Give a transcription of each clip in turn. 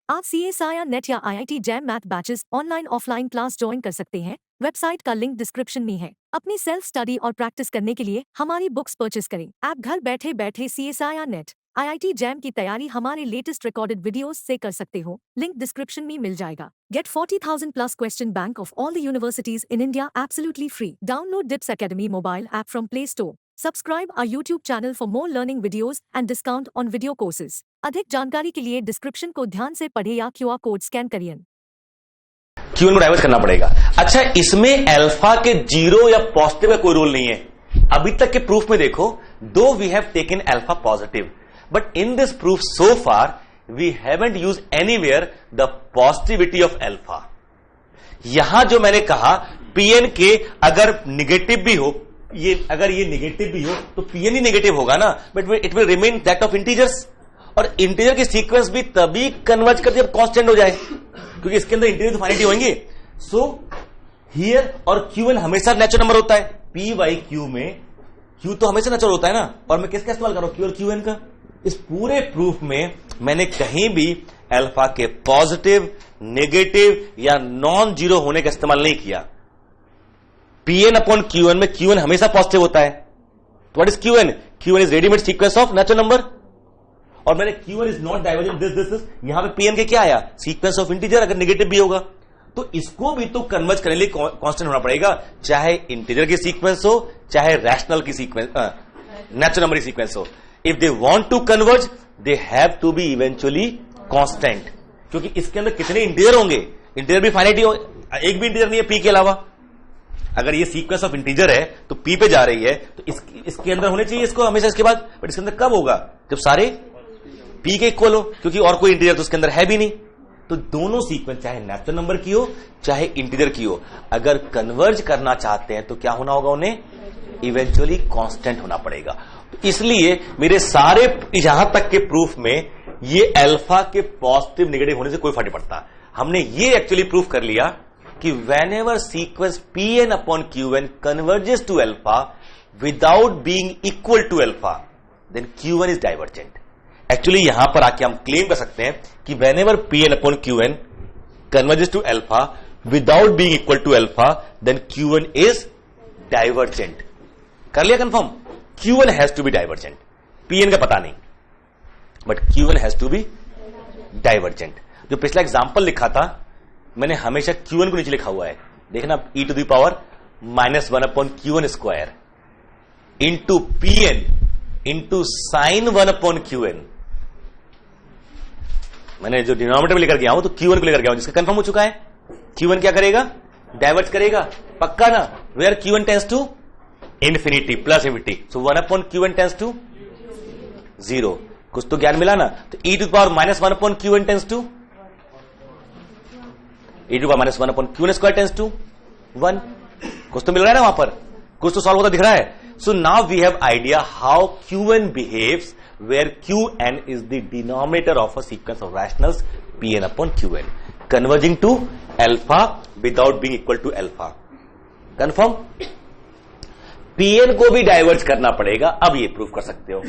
आप CSIR net या IIT jam math batches online offline class join कर सकते हैं। वेबसाइट का लिंक डिस्क्रिप्शन में है। अपनी सेल्फ स्टडी और प्रैक्टिस करने के लिए हमारी बुक्स परचेस करें। आप घर बैठे बैठे CSIR नेट IIT जैम की तैयारी हमारे लेटेस्ट रिकॉर्डेड वीडियोस से कर सकते हो। लिंक डिस्क्रिप्शन में मिल जाएगा। Get 40,000 plus question bank of all the universities in India absolutely free. Download DIPS Academy mobile app from Play Store. Subscribe our YouTube channel for more learning videos and discount on video courses. अधिक जानकारी के लिए description को ध्यान से पढ़े या QR code scan करिए। क्यूएन को डाइवर्ट करना पड़ेगा। अच्छा, इसमें अल्फा के जीरो या पॉजिटिव का कोई रोल नहीं है। अभी तक के प्रूफ में देखो, though we have taken alpha positive, but in this proof so far we haven't use anywhere the positivity of alpha. यहां जो मैंने कहा पीएन के अगर निगेटिव भी हो, अगर ये निगेटिव भी हो तो पीएन ही निगेटिव होगा ना, but it will remain that of integers. और इंटीजर की सीक्वेंस भी तभी कन्वर्ज करती है जब कांस्टेंट हो जाए, क्योंकि इसके अंदर इंटीजर तो फाइनाइट होंगे। सो हियर और क्यूएन हमेशा नेचुरल नंबर होता है। पी वाई क्यू में क्यू तो हमेशा नेचुरल होता है ना, और मैं किसका इस्तेमाल कर रहा हूं, क्यू और क्यूएन का। इस पूरे प्रूफ में मैंने कहीं भी अल्फा के पॉजिटिव, नेगेटिव या नॉन जीरो होने का इस्तेमाल नहीं किया। पीएन अपॉन क्यूएन में क्यूएन हमेशा पॉजिटिव होता है। What is QN? QN is readymade sequence of natural number. और मैंने QN is not divergent this यहां पे पीएन के क्या आया, सीक्वेंस ऑफ इंटीजर, अगर नेगेटिव भी होगा तो इसको भी तो कन्वर्ज करने के लिए कांस्टेंट होना पड़ेगा, चाहे इंटीजर की सीक्वेंस हो चाहे रैशनल की सीक्वेंस, नेचुरल नंबर की सीक्वेंस हो। If they want to converge they have to be eventually constant, क्योंकि इसके अंदर कितने इंटीजर होंगे, इंटीजर भी फाइनाइट हो, एक भी इंटीजर नहीं है पी के अलावा। अगर ये सीक्वेंस ऑफ इंटीजर है तो पी पे जा रही है, तो इसके अंदर होने चाहिए इसको हमेशा इसके बाद, बट इसके अंदर कब होगा, जब सारे पी के इक्वल हो, क्योंकि और कोई इंटीजर तो उसके अंदर है भी नहीं। तो दोनों सीक्वेंस चाहे नेचुरल नंबर की हो चाहे इंटीजर की हो, अगर कन्वर्ज करना चाहते हैं तो क्या होना होगा, उन्हें इवेंचुअली कांस्टेंट होना पड़ेगा। तो इसलिए मेरे सारे यहां तक के प्रूफ में ये अल्फा के पॉजिटिव नेगेटिव होने से कोई फर्क नहीं पड़ता। हमने ये एक्चुअली प्रूफ कर लिया कि whenever sequence Pn upon Qn converges to alpha without being equal to alpha, then Qn is divergent. Actually यहां पर आके हम क्लेम कर सकते हैं कि whenever Pn upon Qn converges to alpha without being equal to alpha, then Qn is divergent. कर लिया confirm? Qn has to be divergent. Pn का पता नहीं, but Qn has to be divergent. जो पिछला एग्जाम्पल लिखा था मैंने हमेशा Qn को नीचे लिखा हुआ है, देखना, e to the power -1 upon Qn square into Pn into sine 1 upon Qn। मैंने जो डिनोमिनेटर में लेकर गया हूं तो Qn को लेकर गया हूं, जिसका कंफर्म हो चुका है। Qn क्या करेगा, डाइवर्ज करेगा, पक्का ना, where Qn tends to infinity plus infinity, so 1 upon Qn tends to 0। कुछ तो ज्ञान मिला ना। तो e to the power -1 upon Qn tends to e to power -1 upon Qn square tends to 1। कुछ तो मिल रहा है ना वहां पर, कुछ तो सॉल्व होता दिख रहा है। So now we have idea how Qn behaves where Qn is the denominator of a sequence of rationals Pn upon Qn converging to alpha without being equal to alpha. Confirm? Pn को भी diverge करना पड़ेगा, अब ये proof कर सकते हो।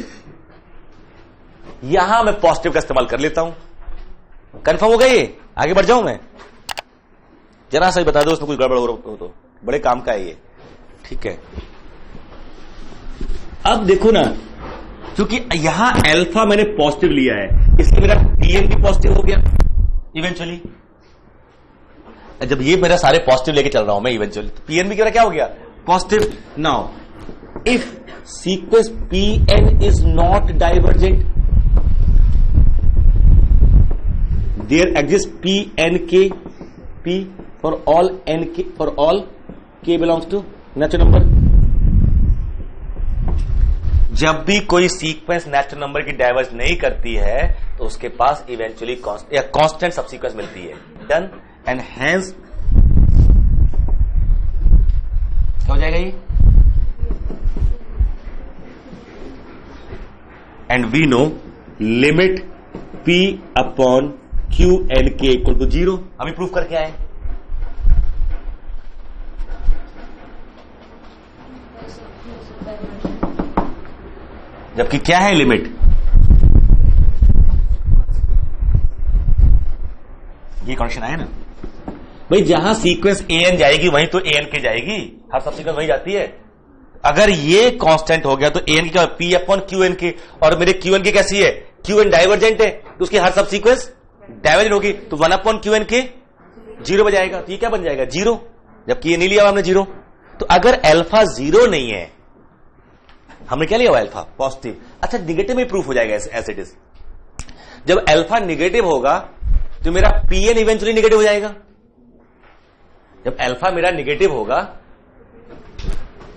यहां मैं पॉजिटिव का इस्तेमाल कर लेता हूं। कंफर्म हो गया ये? आगे बढ़ जाऊं मैं? जरा सा बता दो उसमें कुछ गड़बड़ हो तो, बड़े काम का है ये, ठीक है। अब देखो ना, क्योंकि यहां अल्फा मैंने पॉजिटिव लिया है, इसलिए मेरा Pn भी पॉजिटिव हो गया इवेंचुअली। जब ये मेरा सारे पॉजिटिव लेके चल रहा हूं मैं इवेंचुअली, तो Pn भी क्या हो गया, positive. Now if sequence Pn is not divergent, there exist Pnk P for all nk, for all k belongs to natural number. जब भी कोई सीक्वेंस नेचुरल नंबर की डाइवर्ज नहीं करती है तो उसके पास इवेंचुअली कांस्टेंट सबसीक्वेंस मिलती है। डन, एंड हेंस क्या हो जाएगा ये, and we know limit P upon Qn k equal to 0। अभी प्रूफ करके आए। जबकि क्या है लिमिट, ये क्वेश्चन आया ना भाई, जहां सीक्वेंस an जाएगी वहीं तो an के जाएगी, हर सब सीक्वेंस वहीं जाती है। अगर ये कांस्टेंट हो गया तो an की क्या p अपॉन qn के, और मेरे qn की कैसी है, qn डाइवर्जेंट है तो उसकी हर सब सीक्वेंस डाइवर्जेंट होगी, तो 1 अपॉन qn के 0 बन जाएगा, तो ये क्या बन जाएगा 0, जबकि ये नहीं लिया हमने 0। तो अगर अल्फा 0 नहीं है, हमने क्या लिया हुआ अल्फा पॉजिटिव, अच्छा निगेटिव में प्रूफ हो जाएगा एज इट इज। जब अल्फा निगेटिव होगा तो मेरा pn इवेंचुअली निगेटिव हो जाएगा। जब अल्फा मेरा निगेटिव होगा,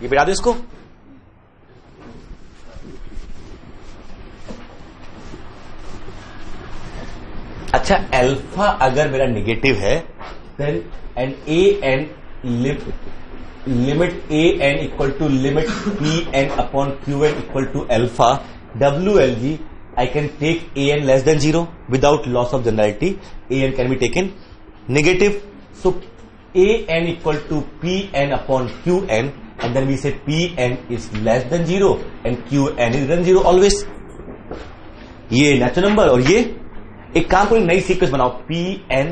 ये बिठा दो इसको, अच्छा अल्फा अगर मेरा निगेटिव है then and A N limit A N equal to limit P N upon Q N equal to alpha WLG, I can take an less than 0 without loss of generality. An can be taken negative. So an equal to pn upon qn, and then we say pn is less than 0 and qn is than 0 always. ये natural number, और ये एक काम करो, नई sequence बनाओ pn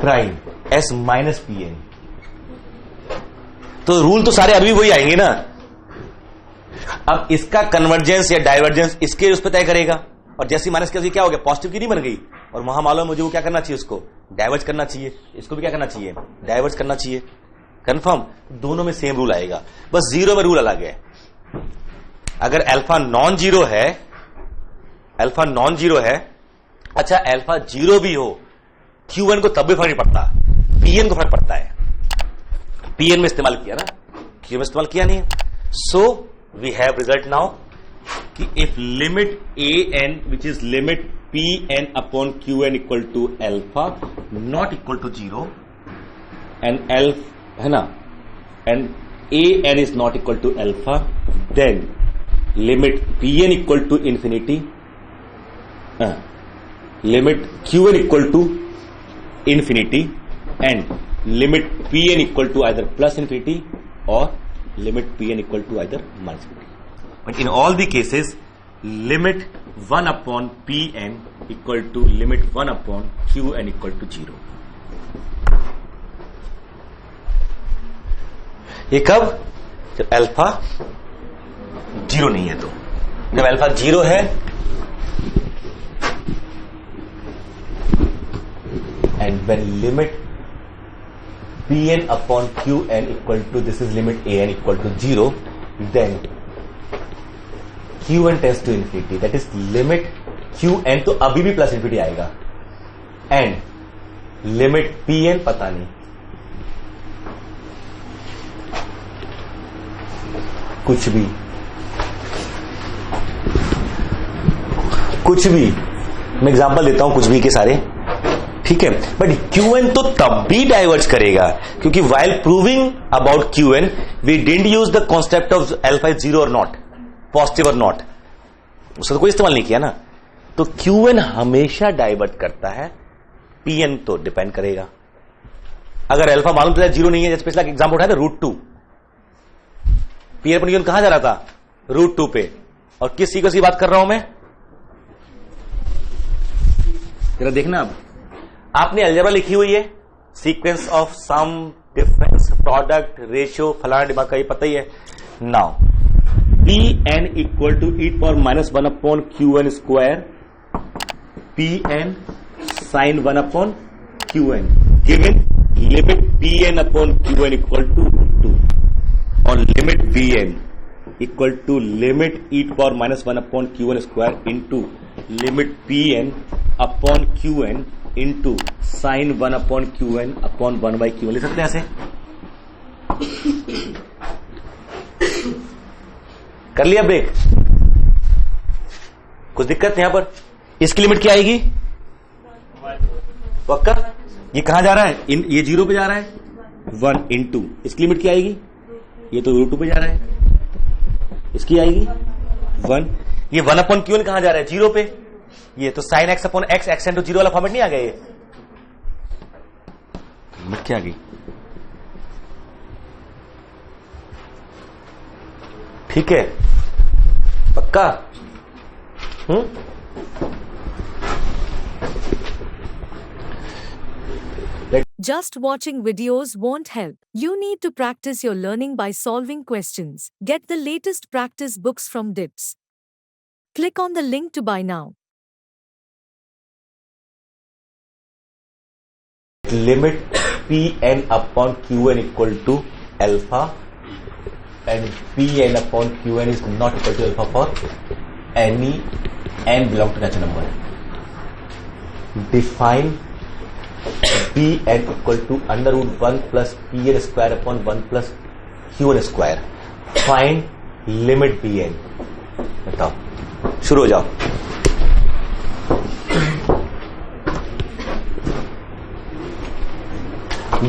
prime s minus pn, तो rule तो सारे अभी वही आएंगे ना। अब इसका कन्वर्जेंस या डाइवर्जेंस इसके उस पर तय करेगा, और जैसी माइनस की क्या हो गया, पॉजिटिव की नहीं बन गई, और वहां मालूम मुझे वो क्या करना चाहिए, उसको डाइवर्ज करना चाहिए, इसको भी क्या करना चाहिए, डाइवर्ज करना चाहिए। कंफर्म, दोनों में सेम रूल आएगा, बस 0 में रूल अलग है। अगर अल्फा नॉन जीरो है, अल्फा नॉन जीरो है, अच्छा अल्फा 0 भी हो, Q1 को तब भी फर्क नहीं पड़ता, Pn को फर्क पड़ता है। Pn में इस्तेमाल किया ना, Q में इस्तेमाल किया नहीं है। सो we have result now कि if limit an which is limit pn upon qn equal to alpha not equal to 0 and है ना, and an is not equal to alpha, then limit pn equal to infinity, limit qn equal to infinity and limit pn equal to either plus infinity or limit pn equal to either minus infinity. But in all the cases, limit 1 upon pn equal to limit 1 upon qn equal to 0. ये कब, जब alpha 0 नहीं है, तो जब alpha 0 है and when limit pn upon qn equal to, this is limit an equal to 0, then qn tends to infinity, that is limit qn तो अभी भी प्लस इन्फिनिटी आएगा, and limit pn पता नहीं, कुछ भी मैं एग्जांपल देता हूं, कुछ भी के सारे, ठीक है। बट Qn तो तब भी डाइवर्ज करेगा, क्योंकि while proving about Qn we didn't use the concept of alpha is 0 और नॉट, पॉजिटिव और नॉट, उसका तो कोई इस्तेमाल नहीं किया ना। तो Qn हमेशा डाइवर्ट करता है, Pn तो डिपेंड करेगा। अगर अल्फा मालूम चला 0 नहीं है, जैसे पिछला एग्जाम्पल उठाया था √2, Pn पर Qn कहां जा रहा था, √2 पे, और किस सीक्वेंस की बात कर रहा हूं मैं, जरा देखना। अब आपने अलजेब्रा लिखी हुई है, sequence of sum difference product ratio फलाना दिमाग का, ये पता ही है। Now Pn equal to e⁻1 upon Qn square, Pn sine 1 upon Qn, given limit Pn upon Qn equal to 2 और limit Bn equal to limit e⁻1 upon Qn square into limit Pn upon Qn into sine 1 upon Qn upon 1 by Qn, ले सकते हैं ऐसे। कर लिया break, कुछ दिक्कत यहां पर, इसकी लिमिट क्या आएगी पक्का, ये कहां जा रहा है, ये 0 पे जा रहा है, 1 इंटू इसकी लिमिट क्या आएगी, ये तो √2 पे जा रहा है, इसकी आएगी 1, ये 1 अपॉन Qn कहां जा रहा है, 0 पे, ये तो sine x upon x, x into 0 वाला फॉर्मेट नहीं आ गया, ये लिमिट क्या आ गई, ठीक है पक्का। Just watching videos won't help. You need to practice your learning by solving questions. Get the latest practice books from DIPS. Click on the link to buy now. Limit Pn upon Qn equal to alpha, and Pn upon Qn is not equal to alpha for any n belong to natural number. Define Pn equal to under root 1 plus Pn square upon 1 plus Qn square. Find limit Bn. बताओ, शुरू हो जाओ.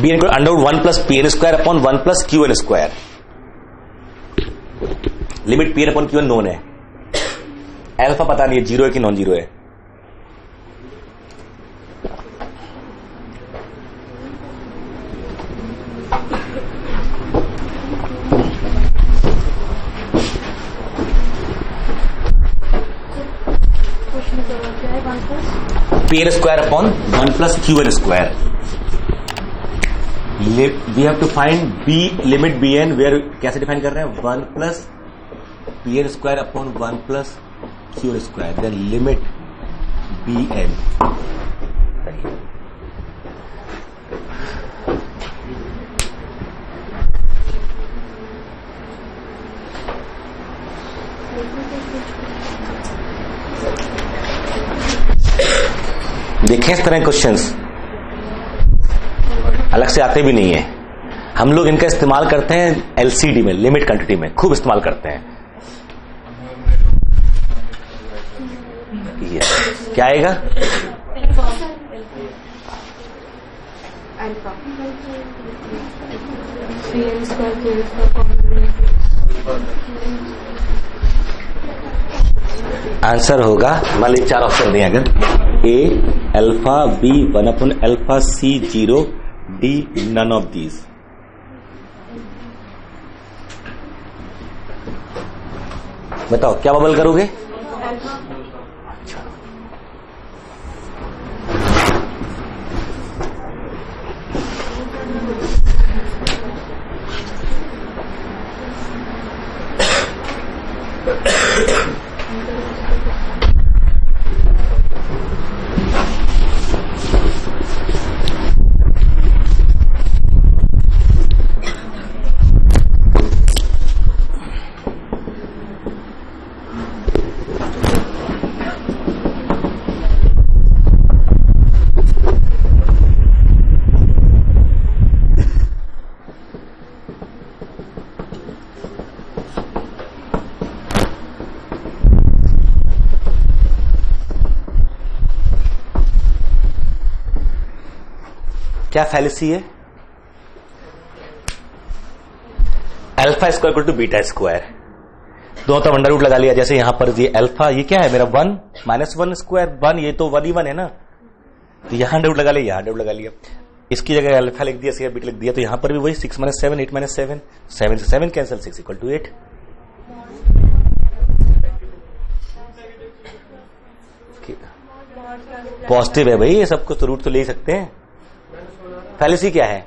Bn equal to under root 1 plus Pn square upon 1 plus Qn square. Limit Pn upon Qn known है. Alpha पता नहीं है zero है कि नॉन जीरो है. Pn square upon 1 plus Qn square. We have to find B limit Bn, where कैसे define कर रहे हैं? 1 plus Pn square upon 1 plus Qn square. Then limit Bn. देखें इस तरह क्वेश्चंस अलग से आते भी नहीं है. हम लोग इनका इस्तेमाल करते हैं एलसीडी में, लिमिट क्वांटिटी में खूब इस्तेमाल करते हैं. ये क्या आएगा? आंसर होगा, मान लीजिए 4 ऑप्शन दिए अगर A alpha, B 1 upon alpha, C 0, D none of these. बताओ क्या बबल करोगे? क्या फैलेसी है? Alpha square equal to beta square. दोनों तरफ अंडर रूट लगा लिया. जैसे यहां पर ये अल्फा, ये क्या है मेरा 1 माइनस 1 स्क्वायर 1, ये तो 1 ही 1 है ना, तो यहां अंडर रूट लगा लिया, यहां अंडर रूट लगा लिया. इसकी जगह अल्फा लिख दिया, इसकी बीटा लिख दिया, तो यहां पर भी वही 6 माइनस 7 8 माइनस 7, 7 से 7 कैंसिल, 6 इक्वल टू 8. पॉजिटिव है भाई, ये सब कुछ तो रूट तो ले सकते हैं. फैलेसी क्या है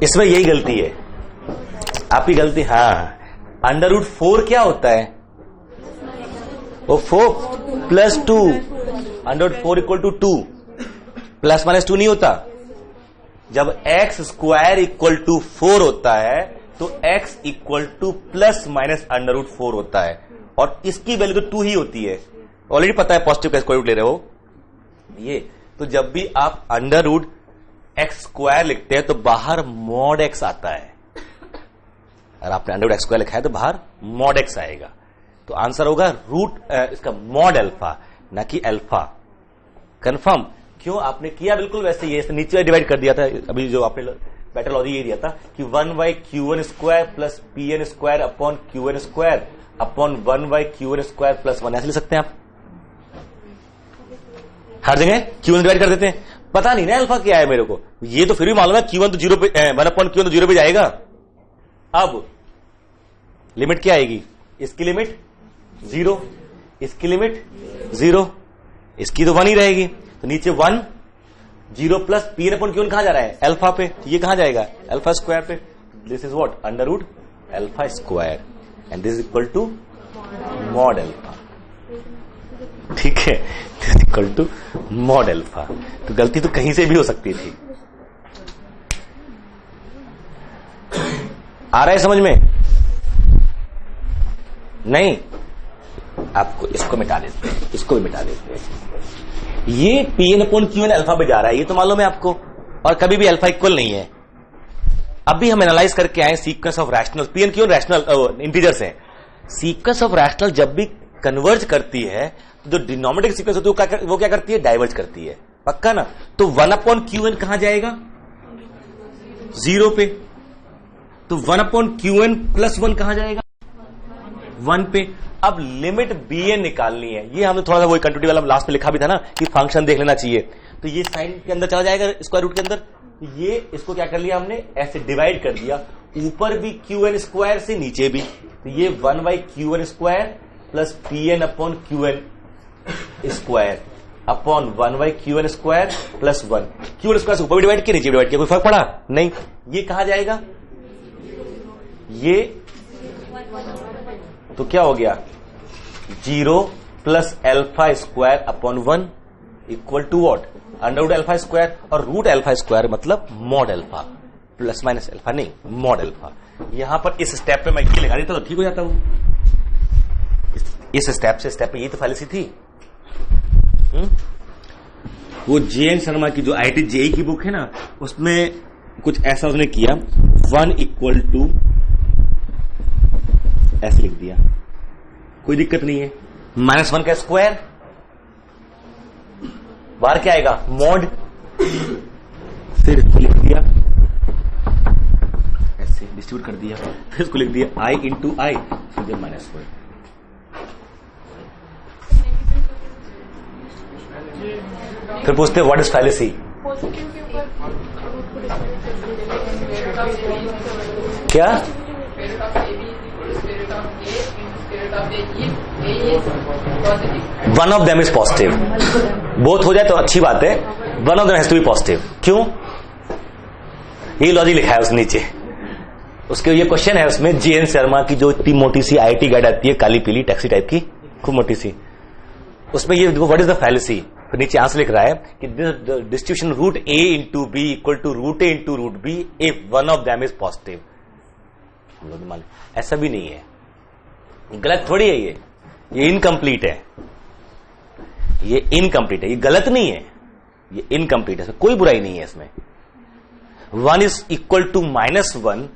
इसमें? यही गलती है आपकी गलती. हाँ, अंडर रूट 4 क्या होता है? वो 4 plus 2, under root 4 equal to 2. Plus minus 2 नहीं होता. जब एक्स स्क्वायर इक्वल टू 4 होता है तो x equal to plus minus under root 4 होता है, और इसकी वैल्यू तो 2 ही होती है. ऑलरेडी पता है पॉजिटिव का स्क्वायर रूट ले रहे हो ये. तो जब भी आप अंडर रूट एक्स स्क्वायर लिखते हैं तो बाहर मॉड एक्स आता है. अगर आपने अंडर रूट एक्स स्क्वायर लिखा है तो बाहर मॉड एक्स आएगा. तो आंसर होगा रूट इसका मॉड अल्फा, ना कि अल्फा. कंफर्म? क्यों आपने किया बिल्कुल वैसे ही, नीचे डिवाइड कर दिया था. अभी जो आपने पैटर्न ये दिया था कि 1 by Qn square plus Pn square upon Qn square upon 1 by Qn square plus 1, ऐसे लिख सकते हैं आप. हर जगह Q1 डिवाइड कर देते हैं. पता नहीं ना अल्फा क्या है मेरे को, ये तो फिर भी मालूम है Q1 तो 0 पे, 1 अपॉन Q1 तो 0 पे जाएगा. अब लिमिट क्या आएगी? इसकी लिमिट 0, इसकी लिमिट 0. इसकी तो 1 ही रहेगी, तो नीचे 1 0 plus P N upon Q N कहां जा रहा है, अल्फा पे, तो ये कहां जाएगा, अल्फा स्क्वायर पे. This is what, under root alpha square and this is equal to mod alpha. ठीक है, this is equal to mod alpha. तो गलती तो कहीं से भी हो सकती थी. आ रहा है समझ में? नहीं, आपको इसको मिटा देते हैं, इसको भी मिटा देते हैं. ये P N upon Q N alpha पे जा रहा है, ये तो मालूम है आपको, और कभी भी अल्फा इक्वल नहीं है. अभी हम एनालाइज करके आए sequence of rational, P N Q N rational integers हैं. सीक्वेंस ऑफ रैशनल जब भी कन्वर्ज करती है तो जो डिनोमिनेटर सीक्वेंस होती है वो क्या करती है, डाइवर्ज करती है. पक्का ना? तो 1 अपॉन क्यू एन कहां जाएगा, 0 पे. तो 1 अपॉन क्यू एन प्लस 1 कहां जाएगा, 1 पे. अब लिमिट बी एन निकालनी है. ये हमने थोड़ा सा वही कंटिन्यूटी वाला लास्ट में लिखा भी था ना कि फंक्शन देख लेना चाहिए. तो ये साइन के अंदर चला जाएगा, स्क्वायर रूट के अंदर. ये इसको क्या कर लिया हमने, ऐसे डिवाइड कर दिया, ऊपर भी क्यू एन स्क्वायर से नीचे भी. तो ये 1 by Q N square plus P N upon Q N square upon 1 by Q N square plus 1. Q N square से ऊपर भी डिवाइड किया, नीचे डिवाइड किया, कोई फर्क पड़ा नहीं. ये कहां जाएगा, ये तो क्या हो गया, 0 plus alpha square upon 1 equal to what, under root alpha square. और रूट अल्फा स्क्वायर मतलब mod alpha, plus minus alpha नहीं, मॉड अल्फा. यहां पर इस स्टेप पे मैं ये लगा देता तो ठीक हो जाता हूं. इस स्टेप से स्टेप पे ये तो फैलेसी थी. वो जे.एन. शर्मा की जो आईआईटी जेई की बुक है ना, उसमें कुछ ऐसा उसने किया, 1 इक्वल टू ऐसे लिख दिया, कोई दिक्कत नहीं है. -1 का स्क्वायर, बाहर क्या आएगा, मॉड. फिर इसको लिख दिया, ऐसे डिस्ट्रीब्यूट कर दिया, फिर इसको लिख दिया i इंटू आई, फिर -1. फिर पूछते व्हाट इज फैलेसी. क्या, one of them is positive. Both हो जाए तो अच्छी बात है, one of them has to be positive. क्यों, ये लॉजिक लिखा है उस नीचे. उसके ये क्वेश्चन है उसमें, जे.एन. शर्मा की जो इतनी मोटी सी आईआईटी गाइड आती है, काली पीली टैक्सी टाइप की, खूब मोटी सी, उसमें ये देखो व्हाट इज द फैलेसी. फिर नीचे आंसर लिख रहा है कि distribution root A into B equal to root A into root B if one of them is positive. हम लोग मान, ऐसा भी नहीं है, गलत थोड़ी है ये इनकम्प्लीट है, ये इनकम्प्लीट है, ये गलत नहीं है, ये इनकम्प्लीट है, कोई बुराई नहीं है इसमें. 1 इज इक्वल टू -1.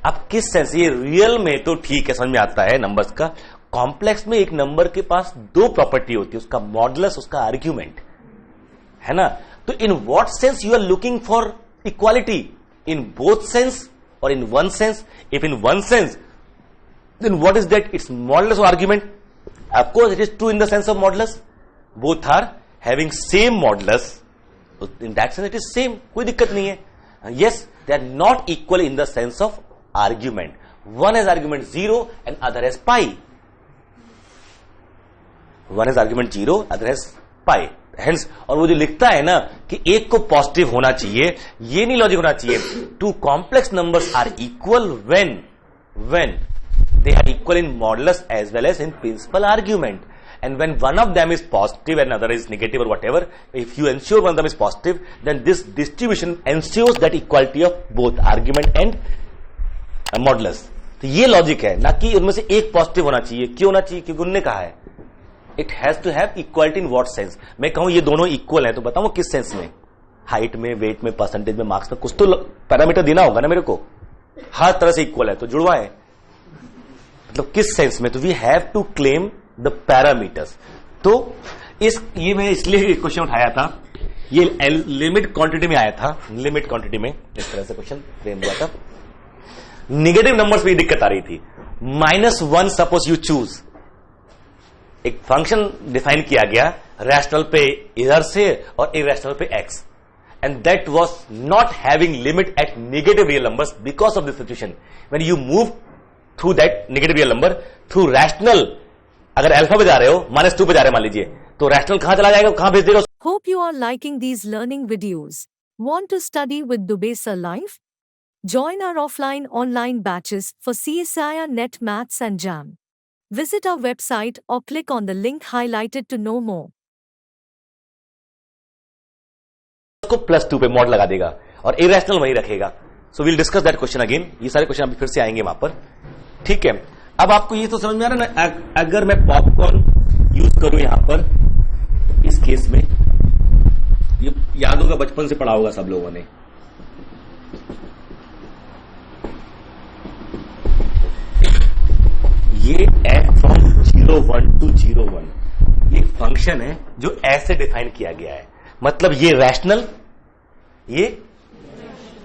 अब किस सेंस, ये रियल में तो ठीक है, समझ में आता है नंबर्स का. कॉम्प्लेक्स में एक नंबर के पास 2 प्रॉपर्टी होती है, उसका मॉडुलस, उसका आर्ग्यूमेंट, है ना. तो in what sense you are looking for equality, in both sense और in one sense. If in one sense, then what is that, its modulus or argument. Of course it is true in the sense of modulus, both are having same modulus, in that sense it is same, कोई दिक्कत नहीं है. Yes, they are not equal in the sense of argument. One has argument 0 and other has pi. One has argument 0, other has pi. Hence, और वो जो लिखता है ना कि एक को पॉजिटिव होना चाहिए, ये नहीं लॉजिक होना चाहिए. Two complex numbers are equal when they are equal in modulus as well as in principal argument. And when one of them is positive and another is negative or whatever, if you ensure one of them is positive, then this distribution ensures that equality of both argument and modulus. तो ये logic है, ना कि उनमें से एक positive होना चाहिए. क्यों होना चाहिए, क्योंकि उन्होंने कहा है it has to have equality in what sense. मैं कहूं ये दोनों इक्वल हैं तो बताऊं किस सेंस में, हाइट में, वेट में, परसेंटेज में, मार्क्स में, कुछ तो पैरामीटर देना होगा ना मेरे को. हर तरह से इक्वल है तो जुड़वा है, मतलब किस सेंस में. तो we have to claim the parameters. तो ये मैं इसलिए क्वेश्चन उठाया था, ये लिमिट क्वांटिटी में आया था, लिमिट क्वांटिटी में इस तरह से क्वेश्चन फ्रेम हुआ था. नेगेटिव नंबर्स पे दिक्कत आ रही थी. -1 सपोज यू चूज, एक फंक्शन डिफाइन किया गया रैशनल पे इधर से और इरेशनल पे x, and that was not having limit at negative real numbers because of this situation. When you move through that negative real number through rational अगर alpha पे जा रहे हो -2 पे जा रहे हैं मान लीजिए, तो रैशनल कहां चला जाएगा, कहां भेज देगा? Hope you are liking these learning videos. Want to study with Dubey Sir Live? Join our offline online batches for CSIR Net Maths and JAM. Visit our website or click on the link highlighted to know more. उसको +2 पे mod लगा देगा और irrational वही रखेगा. So will discuss that question again. ये सारे question अभी फिर से आएंगे वहां पर. ठीक है, अब आपको ये तो समझ में आ रहा है ना, अगर मैं पॉपकॉर्न यूज करूं यहां पर इस केस में, ये याद होगा बचपन से पढ़ा होगा सब लोगों ने. ये f फ्रॉम 0 1 to 0 1 ये फंक्शन है जो ऐसे डिफाइन किया गया है. मतलब ये रैशनल, ये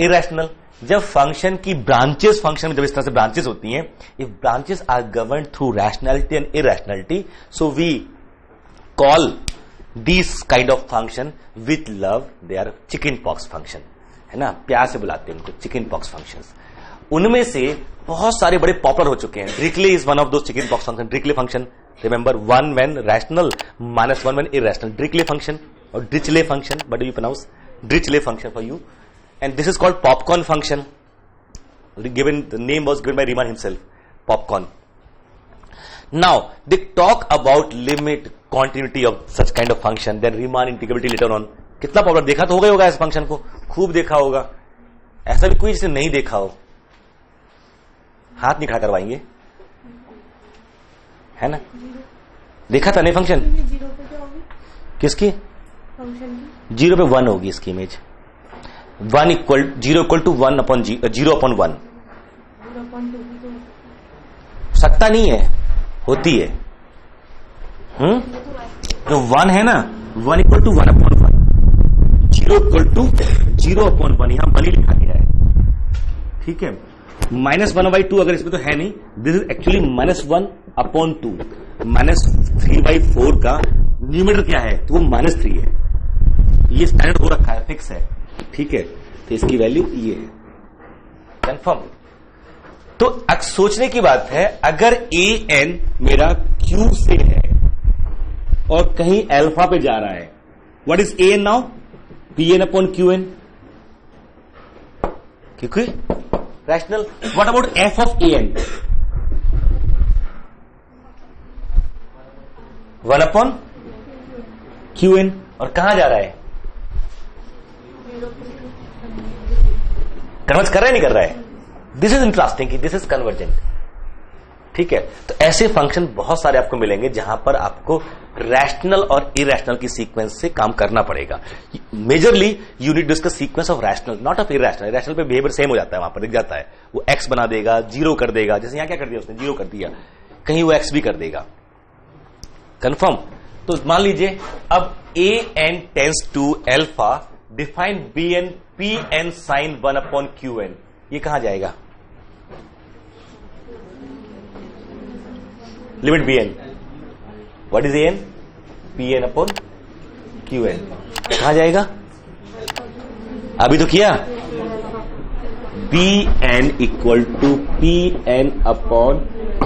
इरेशनल. जब फंक्शन की ब्रांचेस, फंक्शन में जब इस तरह से ब्रांचेस होती हैं, if branches are govern through rationality and irrationality, so we call this kind of function with love they are chicken pox function, है ना, प्यार से बुलाते हैं उनको चिकन पॉक्स फंक्शंस. उनमें से बहुत सारे बड़े पॉपुलर हो चुके हैं. Dirichlet is one of those chicken pox function. Dirichlet function, remember, 1 when rational, -1 when irrational. Dirichlet function और Dirichlet function, but you pronounce Dirichlet function for you. And this is called popcorn function. Given the name was given by Riemann himself, popcorn. Now they talk about limit continuity of such kind of function, then Riemann integrability later on. कितना popular, देखा तो हो गया होगा इस function को, खूब देखा होगा. ऐसा भी कोई जिसने नहीं देखा हो, हाथ नहीं खड़ा करवाएंगे, है ना? देखा था नहीं फंक्शन? किसकी? 0 पे 1 होगी इसकी image. 0 equal to 1 upon 0 upon 1. सकता नहीं है, होती है. तो 1 है ना, 1 equal to 1 upon 1, 0 equal to 0 upon 1, यहां 1 ही लिखा गया है. ठीक है, -1/2 अगर इसमें तो है नहीं, दिस इज एक्चुअली -1 अपॉन 2. -3/4 का न्यूमरेटर क्या है, तो वो -3 है. ये स्टैंडर्ड हो रखा है, फिक्स है. ठीक है, तो इसकी वैल्यू ये है, कंफर्म. तो अब सोचने की बात है, अगर an मेरा q से है और कहीं अल्फा पे जा रहा है, what is an now? pn upon qn, क्योंकि rational. What about f of an? 1 upon qn, और कहां जा रहा है? कन्वर्ज कर रहा है, नहीं कर रहा है? दिस इज इंटरेस्टिंग कि दिस इज कन्वर्जेंट. ठीक है, तो ऐसे फंक्शन बहुत सारे आपको मिलेंगे जहां पर आपको रैशनल और इरेशनल की सीक्वेंस से काम करना पड़ेगा. Majorly you need discuss sequence of rational, not of irrational. Irrational पे बिहेवियर सेम हो जाता है, वहां पर दिख जाता है. वो x बना देगा, 0 कर देगा, जैसे यहां क्या कर दिया उसने, 0 कर दिया, कहीं वो x भी कर देगा. कंफर्म. तो मान लीजिए अब an tends to alpha, define bn pn sin 1 upon qn. ये कहां जाएगा? Limit bn, what is an? pn upon qn. कहां जाएगा? अभी तो किया. bn equal to pn upon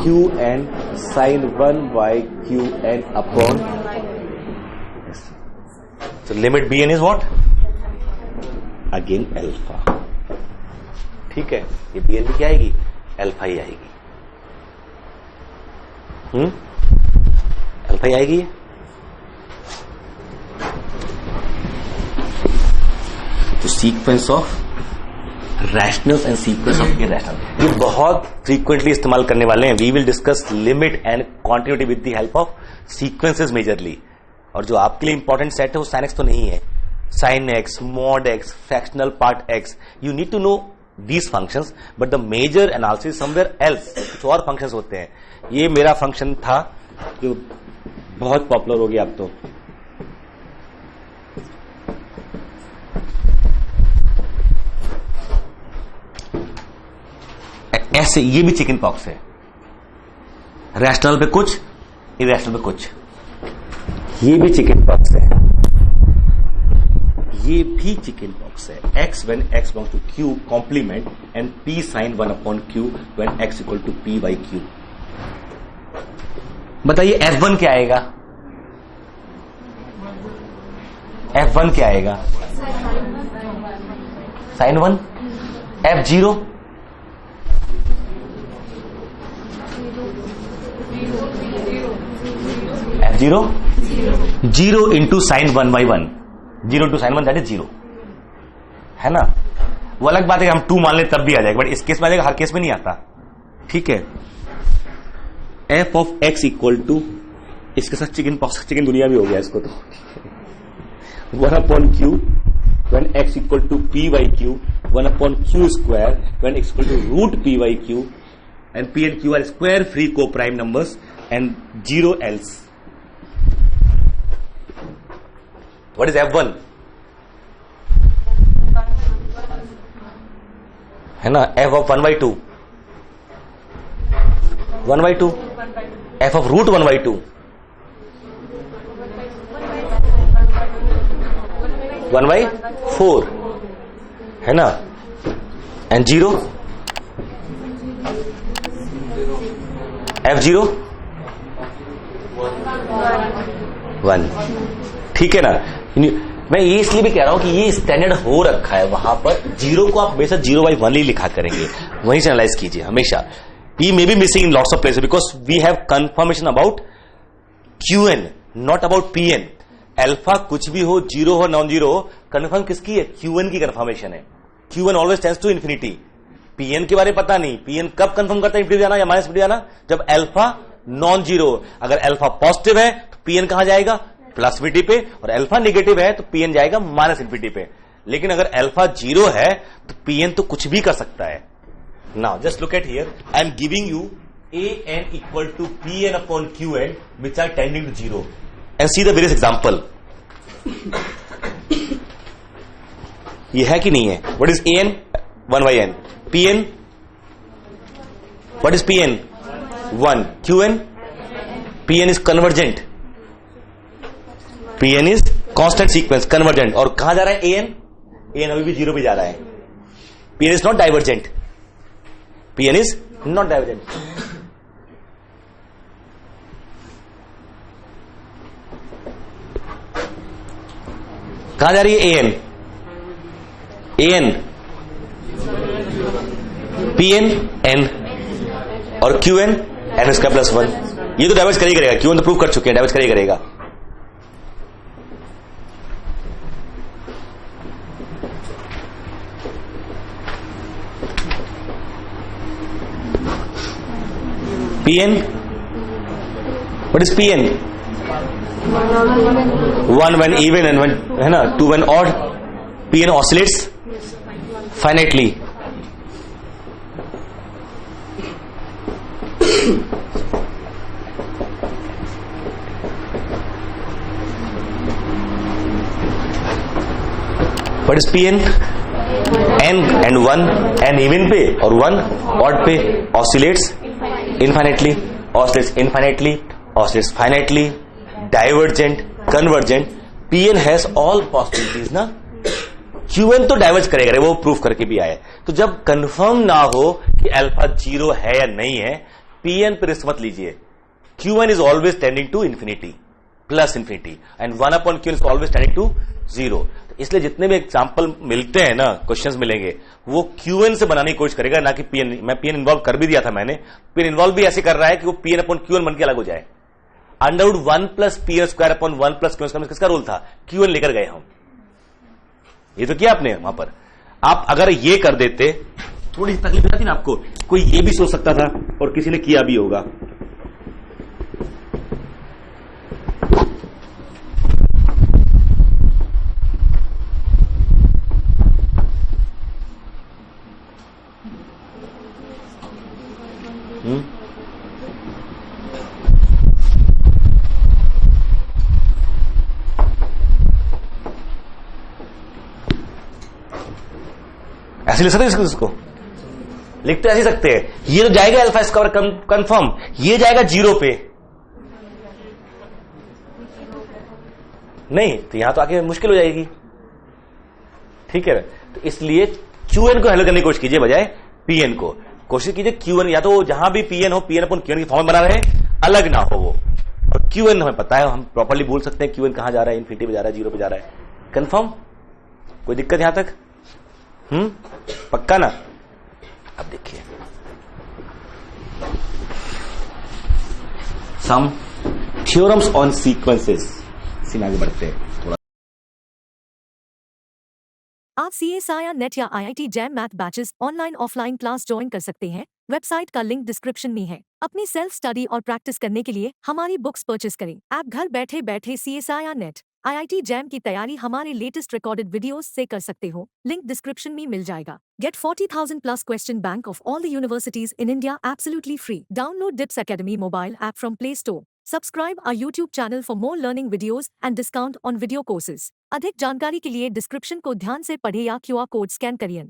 qn sin 1 by qn upon. So limit bn is what? Again alpha. ठीक है, ये bn भी क्या आएगी? अल्फा ही आएगी. अल्फा ही आएगी. तो sequence of rationals and sequence of irrational, ये बहुत फ्रीक्वेंटली इस्तेमाल करने वाले हैं. We will discuss limit and continuity with the help of sequences majorly. और जो आपके लिए इंपॉर्टेंट सेट है वो sin x तो नहीं है. sin x, mod x, fractional part x, you need to know these functions, but the major analysis is somewhere else. कुछ और फंक्शंस होते हैं. ये मेरा फंक्शन था जो बहुत पॉपुलर हो गया अब तो. ऐसे ये भी चिकन पॉक्स है, रैशनल पे कुछ, इरेशनल पे कुछ. ये भी चिकन पॉक्स है, ये भी चिकन पॉक्स है. x when x belongs to q complement and p sin 1 upon q when x equal to p by q. बताइए F1 क्या आएगा? F1 क्या आएगा? sin 1. F0 F0 0 into sine 1/1. 0 into sine 1 that is 0, है ना? वो अलग बात है कि हम 2 मान ले तब भी आ जाएगा, बट इस केस में आ जाएगा, हर केस में नहीं आता. ठीक है. f of x equal to, इसके साथ चिकन दुनिया भी हो गया इसको तो 1/q when x equal to p/q 1/q square when x equal to root p/q and p and q are square free co-prime numbers and 0 else. What is F1? है ना? f of 1/2 1/2 f of root 1/2 1/4 है ना? and 0 F0 1. ठीक है ना? मैं ये इसलिए भी कह रहा हूं कि ये स्टैंडर्ड हो रखा है, वहां पर 0 को आप हमेशा 0/1 ही लिखा करेंगे, वहीं से एनालाइज कीजिए हमेशा. P may be missing in lots of places because we have confirmation about Qn, not about Pn. Alpha कुछ भी हो, 0 हो, नॉन 0 हो, कंफर्म किसकी है? Qn की कंफर्मेशन है. Qn always tends to infinity. Pn के बारे में पता नहीं. Pn कब कंफर्म करता है इंफिनिटी जाना या माइनस इंफिनिटी जाना? जब अल्फा नॉन 0. अगर अल्फा पॉजिटिव है तो Pn कहां जाएगा? प्लस इंफिनिटी पे. और अल्फा नेगेटिव है तो Pn जाएगा माइनस इंफिनिटी पे. लेकिन अगर अल्फा 0 है तो Pn तो कुछ भी कर सकता है. Now just look at here. I am giving you an equal to Pn upon Qn which are tending to 0. And see the various example. ये है कि नहीं है? What is An? 1/n. Pn? What is Pn? 1. Qn? Pn is convergent. Pn is constant sequence, convergent. और कहां जा रहा है An? An अभी भी 0 पे जा रहा है. Pn is not divergent. Pn is not divergent. कहां जा रही है An? An Pn n और Qn n इसका प्लस 1. ये तो डाइवर्ज करेगा. Qn तो प्रूव कर चुके हैं, डाइवर्ज करेगा. Pn, what is Pn? 1 when even and when, है ना? 2 when odd. Pn oscillates finitely. What is Pn? n and 1 n even पे और 1 odd पे oscillates infinitely, oscillates infinitely, oscillates finitely, divergent, convergent. Pn has all possibilities ना. Qn तो diverge करेगा, वो proof करके भी आया. तो जब कंफर्म ना हो कि अल्फा 0 है या नहीं है, Pn पे रिस्क मत लीजिए. Qn is always tending to infinity, plus infinity, and 1/Qn is always tending to 0. इसलिए जितने भी एग्जाम्पल मिलते हैं ना, क्वेश्चंस मिलेंगे, वो Qn से बनाने की कोशिश करेगा, ना कि Pn. मैं Pn इन्वॉल्व कर भी दिया था मैंने. Pn इन्वॉल्व भी ऐसे कर रहा है कि वो Pn/Qn बन के अलग हो जाए. Underwood 1 plus Pn² 1 plus Qn², किसका रूल था? Qn लेकर गए हम. ये तो किया आपने वहां पर. आप अगर ये कर देते, थोड़ी सी तकलीफ आती ना आपको. कोई ये भी सोच सकता था और किसी ने किया भी होगा. ऐसे लिख सकते हैं इसको, लिख तो ऐसे सकते हैं. ये तो जाएगा अल्फा स्क्वायर कंफर्म, ये जाएगा 0 पे. नहीं तो यहां तो आके मुश्किल हो जाएगी. ठीक है. तो इसलिए Qn को हैंडल करने की कोशिश कीजिए बजाय Pn को. कोशिश कीजिए Qn या तो जहां भी Pn हो, Pn/Qn की फॉर्म बना रहे, अलग ना हो वो. Qn हमें पता है, हम प्रॉपर्ली बोल सकते हैं Qn कहां जा रहा है, इन्फिनिटी पे जा रहा है, 0 पे जा रहा है। कंफर्म? कोई दिक्कत यहां तक? पक्का ना? अब देखिए सम थ्योरम्स ऑन सीक्वेंसेस, इसी में आगे बढ़ते हैं थोड़ा। आप CSI या नेट या IIT jam math batches online offline class join कर सकते हैं। वेबसाइट का लिंक डिस्क्रिप्शन में है। अपनी सेल्फ स्टडी और प्रैक्टिस करने के लिए हमारी बुक्स परचेस करें। आप घर बैठे बैठे CSI या नेट IIT जैम की तैयारी हमारे लेटेस्ट रिकॉर्डेड वीडियोस से कर सकते हो। लिंक डिस्क्रिप्शन में मिल जाएगा। Get 40,000 plus question bank of all the universities in India absolutely free. Download DIPS Academy mobile app from Play Store. Subscribe our YouTube channel for more learning videos and discount on video courses. अधिक जानकारी के लिए description को ध्यान से पढ़ें या QR code scan करिए।